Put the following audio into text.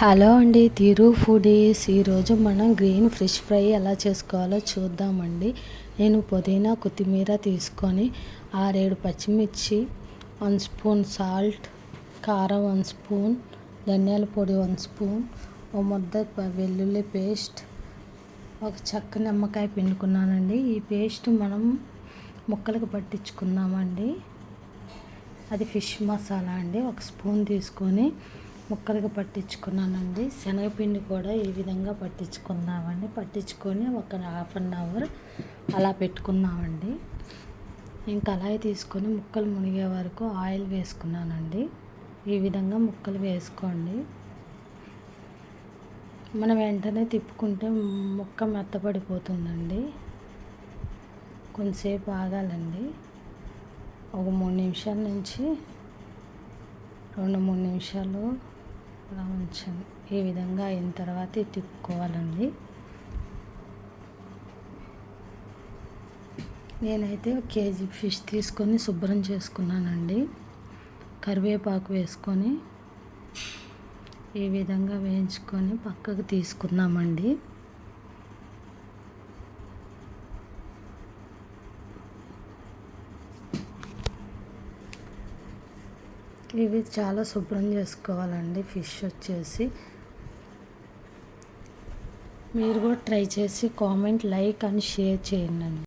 Hello అండి, తీరు foodies. ఈరోజు మనం గ్రీన్ ఫిష్ ఫ్రై ఎలా చేసుకోవాలో చూద్దామండి. నేను పుదీనా కొత్తిమీర తీసుకొని 6-7 పచ్చిమిర్చి, 1 స్పూన్ సాల్ట్, కారం 1 స్పూన్, ధనియాల పొడి 1 స్పూన్, ఓ ముద్ద వెల్లుల్లి పేస్ట్, ఒక చెక్క నిమ్మకాయ పిండుకున్నానండి. ఈ పేస్ట్ మనం ముక్కలకు పట్టించుకుందామండి. అది ఫిష్ మసాలా అండి. 1 స్పూన్ తీసుకొని ముక్కలకు పట్టించుకున్నానండి. శనగపిండి కూడా ఈ విధంగా పట్టించుకుందామండి. పట్టించుకొని ఒక ½ అన్ అవర్ అలా పెట్టుకున్నామండి. ఇంకా కళాయి తీసుకొని ముక్కలు మునిగే వరకు ఆయిల్ వేసుకున్నానండి. ఈ విధంగా ముక్కలు వేసుకోండి. మనం వెంటనే తిప్పుకుంటే ముక్క మెత్తపడిపోతుందండి. కొంతసేపు ఆగాలండి. ఒక 3 నిమిషాల నుంచి 2-3 నిమిషాలు అలా ఉంచండి. ఈ విధంగా అయిన తర్వాత తిప్పుకోవాలండి. నేనైతే 1 కేజీ ఫిష్ తీసుకొని శుభ్రం చేసుకున్నానండి. కరివేపాకు వేసుకొని ఈ విధంగా వేయించుకొని పక్కకు తీసుకుందామండి. ఇవి చాలా శుభ్రం చేసుకోవాలండి. ఫిష్ వచ్చేసి మీరు కూడా ట్రై చేసి కామెంట్, లైక్ అండ్ షేర్ చేయండి.